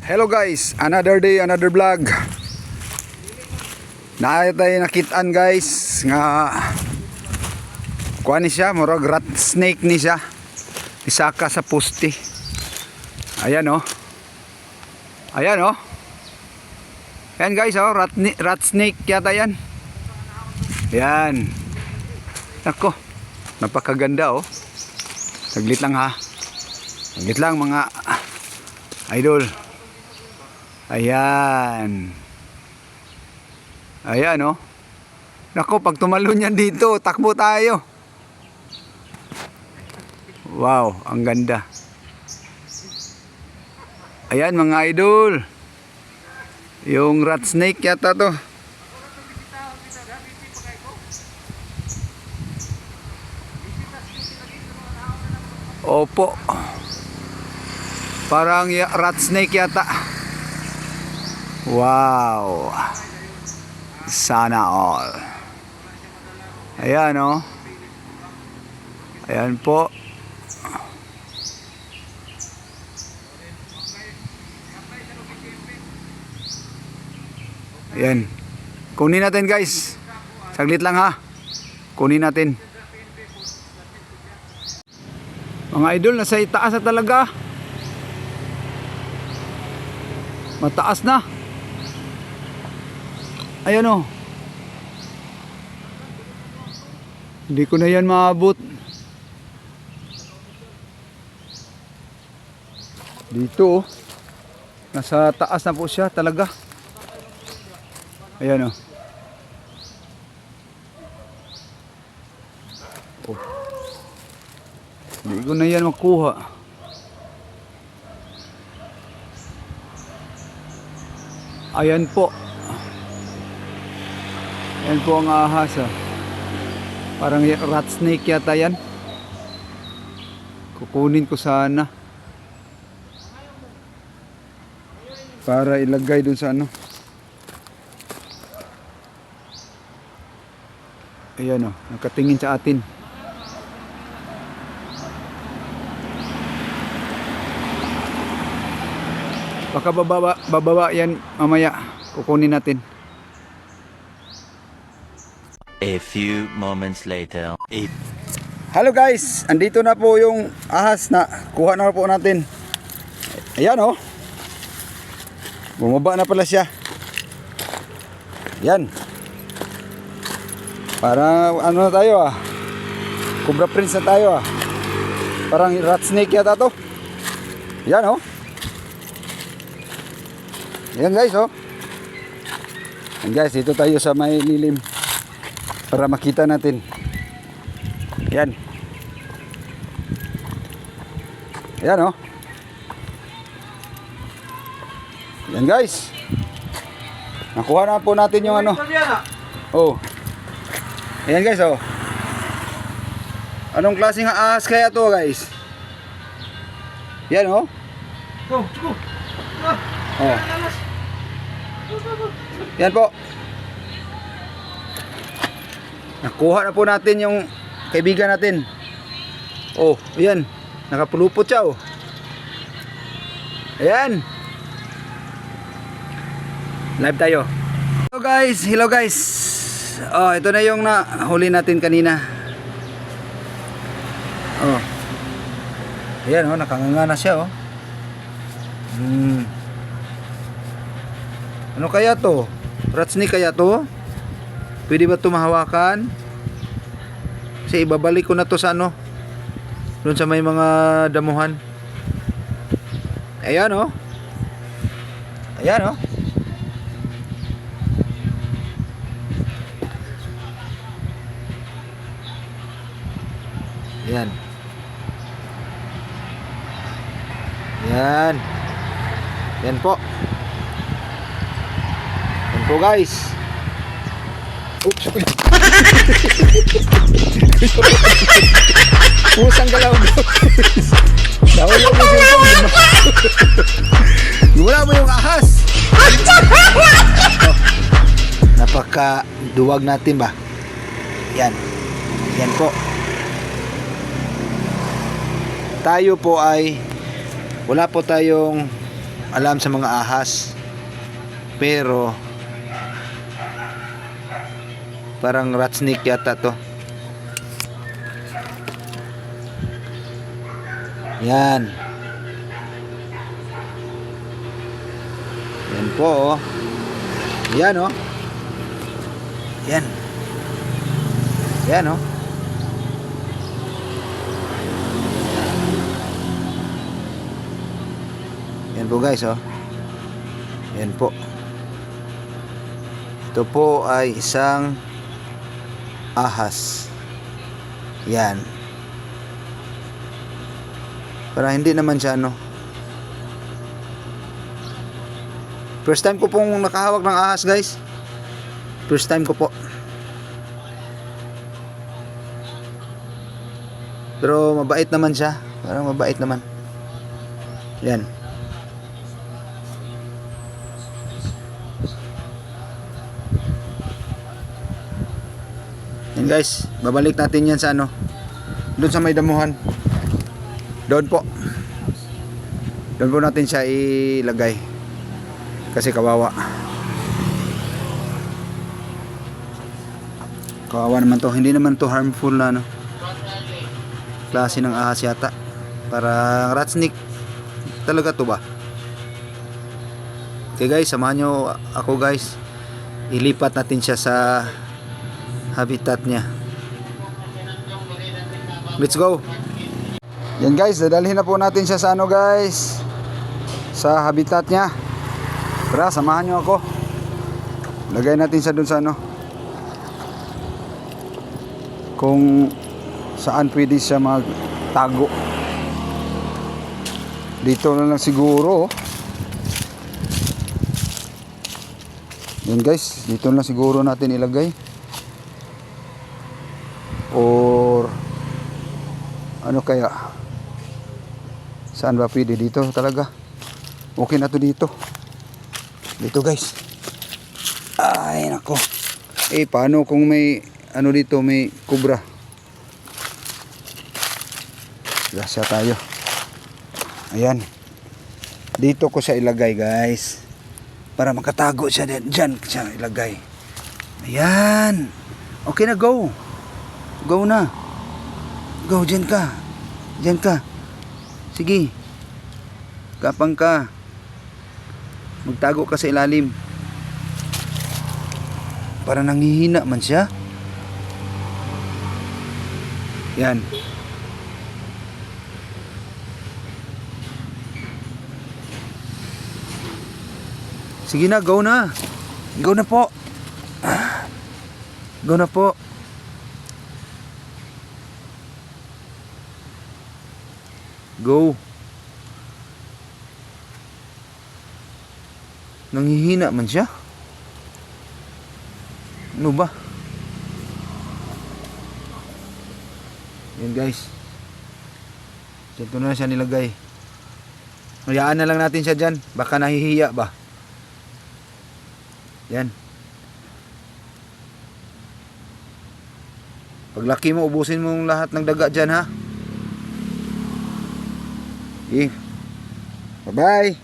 Hello guys, another day, another vlog. Tayo nakitaan guys nga kuha ni siya, murag rat snake ni siya. Isaka sa poste. Ayan oh. Ayan oh. Ayan guys oh, rat snake yata yan. Ayan. Nako, napakaganda oh. Saglit lang ha. Saglit lang mga idol. Ayan. Ayan oh. Nako, pag tumalon yan dito, takbo tayo. Wow, ang ganda. Ayan mga idol. Yung rat snake yata to. Opo. Parang rat snake yata. Wow. Sana all. Ayan oh. Ayan po. Ayan. Kunin natin guys. Saglit lang ha. Kunin natin. Mga idol, nasa itaas na talaga. Mataas na. Ayan o. Hindi ko na yan maabot. Dito oh. Nasa taas na po siya talaga. Ayan o. Oh. Hindi ko na yan makuha. Ayan po. Ayan po ang ahas ah. Parang rat snake yata yan. Kukunin ko sana para ilagay dun sa ano. Ayan oh, nakatingin sa atin. Baka bababa yan mamaya. Kukunin natin. A few moments later. Hello guys, andito na po yung ahas na kuha na po natin. Ayan oh. Bumaba na pala siya. Ayan. Para ano na tayo ah. Cobra Prince na tayo ah. Parang rat snake yata to. Ayan oh. Ayan guys oh. Ayan guys, dito tayo sa may lilim para makita natin. Ayan. Ayan oh. Ayan guys. Nakuha na po natin yung ano. Oh. Ayan guys oh. Anong klaseng ahas kaya to guys? Ayan oh. Oh. Yan po. Nakuha na po natin yung kaibigan natin. Oh, ayan. Nakapulupot siya oh. Ayan. Live tayo. Hello guys, hello guys. Oh, ito na yung nahuli natin kanina. Oh. Ayan oh, nakanganga na siya oh. Ano kaya to? Rat snake kaya to? Pwede ba ito mahawakan? Kasi ibabalik ko na to sa ano, doon sa may mga damuhan. Ayan oh. Ayan oh. Ayan. Ayan. Ayan po. Ayan po guys. Oops. Pusang galaw. Nawala mo yung cellphone. Nawala mo yung ahas. Oh, napaka duwag natin ba? Yan. Yan po. Tayo po ay wala po tayong alam sa mga ahas. Pero parang rat snake yata to. Yan. Yan po, oh. Yan, oh. Yan. Yan, oh. Yan po, guys, oh. Yan po. Ito po ay isang ahas. Yan. Para hindi naman siya ano. First time ko pong nakahawak ng ahas, guys. First time ko po. Pero mabait naman siya. Parang mabait naman. Yan. Yan, guys, babalik natin yan sa ano, doon sa may damuhan. Doon po natin siya ilagay kasi kawawa naman to. Hindi naman to harmful na ano, klase ng ahas yata. Para rat snake talaga to ba. Okay, guys, samahan nyo ako, guys. Ilipat natin siya sa habitat niya. Let's go. Yan, guys, dadalhin na po natin siya sa ano, guys, sa habitat niya. Tara, samahan nyo ako. Lagay natin siya dun sa ano, kung saan pwede siya magtago. Dito na lang siguro. Yan, guys, dito na siguro natin ilagay. Or ano kaya? Saan ba pwede? Dito talaga. Okay na to dito. Dito, guys. Ay, nako. Paano kung may ano dito, may kubra? Lasya tayo. Ayan. Dito ko siya ilagay, guys. Para makatago siya din. Diyan siya ilagay. Ayan. Okay na, go. Go na. Go, dyan ka. Dyan ka. Sige. Kapang ka. Magtago ka sa ilalim. Para nanghihina man siya. Yan. Sige na, go na. Go na po. Go na po. Go. Nanghihina man siya. Ano ba? Yan, guys. Dito na siya nilagay. Hayaan na lang natin siya dyan. Baka nahihiya ba? Yan. Paglaki mo, ubusin mo lahat ng daga dyan, ha? Okay. Bye-bye.